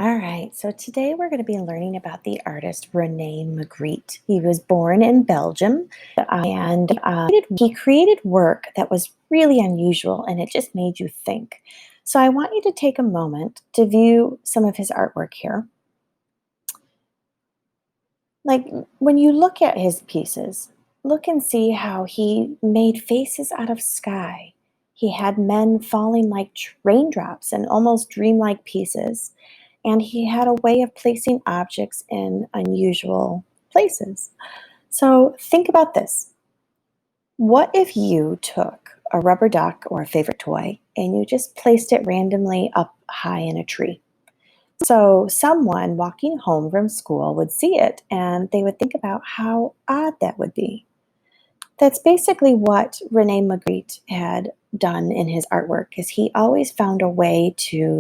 All right, so today we're going to be learning about the artist Rene Magritte. He was born in Belgium and he created work that was really unusual and it just made you think. So I want you to take a moment to view some of his artwork here. Like when you look at his pieces, look and see how he made faces out of sky. He had men falling like raindrops and almost dreamlike pieces. And he had a way of placing objects in unusual places. So think about this. What if you took a rubber duck or a favorite toy and you just placed it randomly up high in a tree? So someone walking home from school would see it and they would think about how odd that would be. That's basically what Rene Magritte had done in his artwork is he always found a way to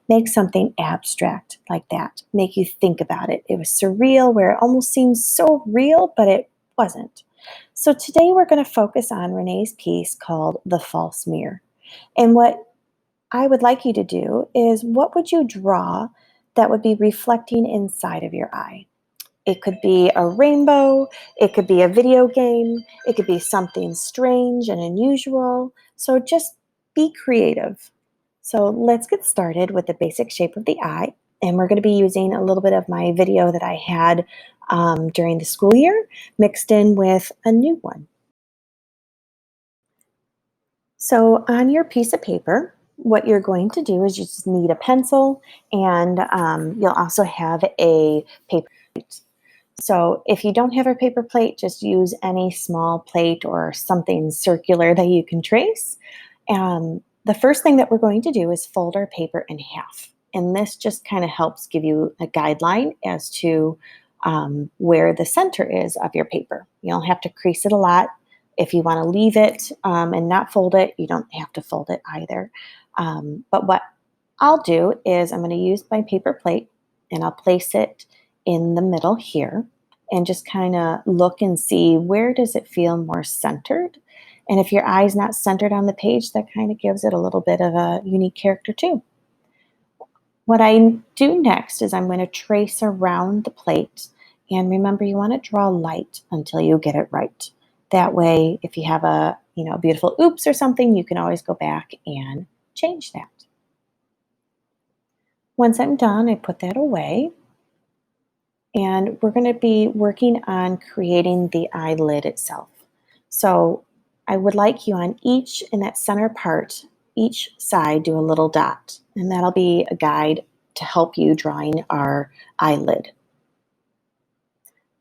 make something abstract like that, make you think about it. It was surreal where it almost seems so real, but it wasn't. So today we're going to focus on Rene's piece called The False Mirror. And what I would like you to do is what would you draw that would be reflecting inside of your eye? It could be a rainbow, it could be a video game, it could be something strange and unusual. So just be creative. So let's get started with the basic shape of the eye. And we're going to be using a little bit of my video that I had during the school year mixed in with a new one. So on your piece of paper, what you're going to do is you just need a pencil and you'll also have a paper plate. So if you don't have a paper plate, just use any small plate or something circular that you can trace. The first thing that we're going to do is fold our paper in half. And this just kind of helps give you a guideline as to where the center is of your paper. You don't have to crease it a lot. If you want to leave it and not fold it, you don't have to fold it either. But what I'll do is I'm going to use my paper plate and I'll place it in the middle here and just kind of look and see where does it feel more centered. And if your eye's not centered on the page, that kind of gives it a little bit of a unique character too. What I do next is I'm going to trace around the plate. And remember, you want to draw light until you get it right. That way, if you have a beautiful oops or something, you can always go back and change that. Once I'm done, I put that away. And we're going to be working on creating the eyelid itself. So I would like you on each, in that center part, each side do a little dot. And that'll be a guide to help you drawing our eyelid.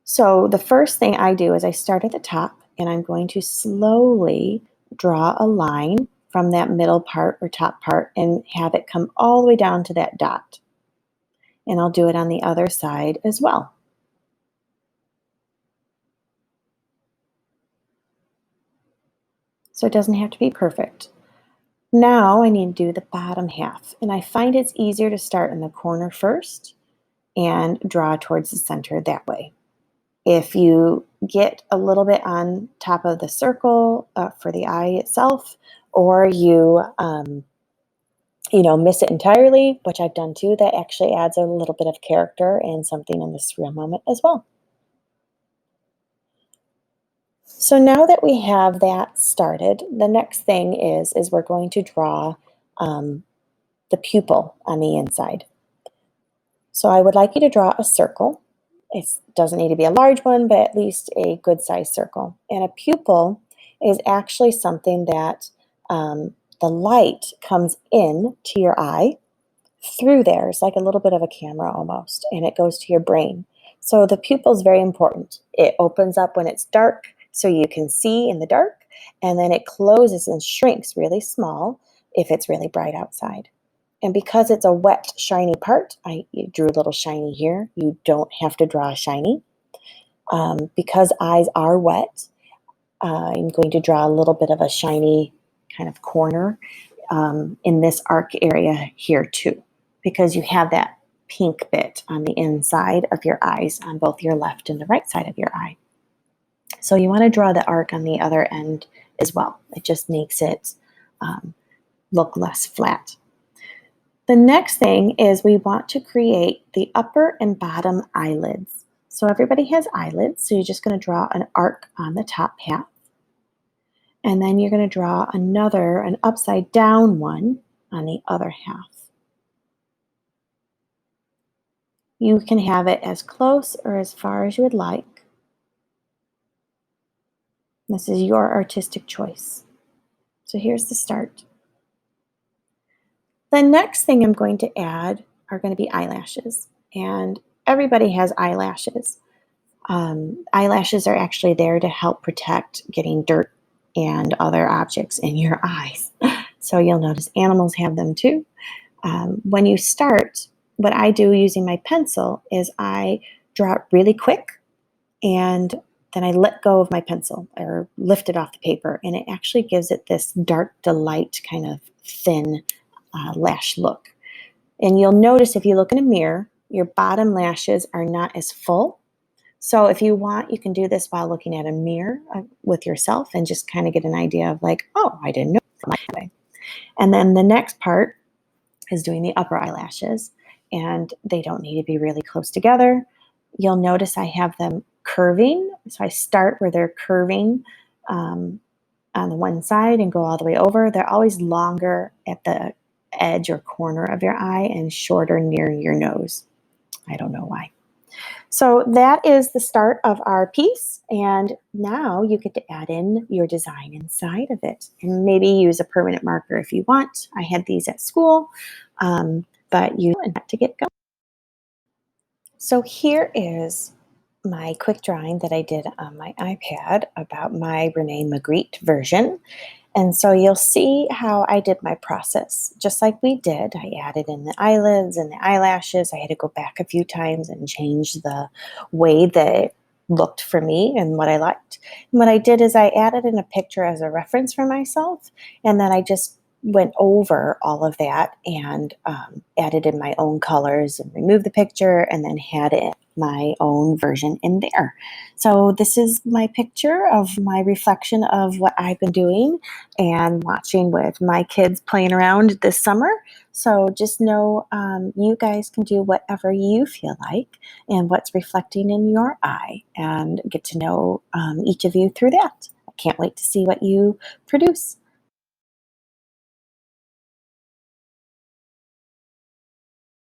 So the first thing I do is I start at the top and I'm going to slowly draw a line from that middle part or top part and have it come all the way down to that dot. And I'll do it on the other side as well. So it doesn't have to be perfect. Now I need to do the bottom half, and I find it's easier to start in the corner first and draw towards the center that way. If you get a little bit on top of the circle for the eye itself, or you miss it entirely, which I've done too, that actually adds a little bit of character and something in this real moment as well. So now that we have that started, the next thing is we're going to draw the pupil on the inside. So I would like you to draw a circle. It doesn't need to be a large one, but at least a good sized circle. And a pupil is actually something that the light comes in to your eye through there. It's like a little bit of a camera almost, and it goes to your brain. So the pupil is very important. It opens up when it's dark so you can see in the dark, and then it closes and shrinks really small if it's really bright outside. And because it's a wet, shiny part, I drew a little shiny here. You don't have to draw shiny. Because eyes are wet, I'm going to draw a little bit of a shiny kind of corner in this arc area here too, because you have that pink bit on the inside of your eyes on both your left and the right side of your eye. So you want to draw the arc on the other end as well. It just makes it look less flat. The next thing is we want to create the upper and bottom eyelids. So everybody has eyelids, so you're just going to draw an arc on the top half. And then you're going to draw an upside down one on the other half. You can have it as close or as far as you would like. This is your artistic choice. So here's the start. The next thing I'm going to add are going to be eyelashes. And everybody has eyelashes. Eyelashes are actually there to help protect getting dirt and other objects in your eyes. So you'll notice animals have them too. When you start, what I do using my pencil is I draw it really quick and then I let go of my pencil or lift it off the paper, and it actually gives it this dark delight kind of thin lash look. And you'll notice if you look in a mirror, your bottom lashes are not as full. So if you want, you can do this while looking at a mirror with yourself and just kind of get an idea of like, oh, I didn't know that way. And then the next part is doing the upper eyelashes, and they don't need to be really close together. You'll notice I have them curving. So I start where they're curving on the one side and go all the way over. They're always longer at the edge or corner of your eye and shorter near your nose. I don't know why. So that is the start of our piece, and now you get to add in your design inside of it, and maybe use a permanent marker if you want. I had these at school, but you have to get going. So here is my quick drawing that I did on my iPad about my Rene Magritte version. And so you'll see how I did my process. Just like we did, I added in the eyelids and the eyelashes. I had to go back a few times and change the way they looked for me and what I liked. And what I did is I added in a picture as a reference for myself, and then I just went over all of that and added in my own colors and removed the picture and then had it my own version in there. So this is my picture of my reflection of what I've been doing and watching with my kids playing around this summer. So just know you guys can do whatever you feel like and what's reflecting in your eye, and get to know each of you through that. I can't wait to see what you produce.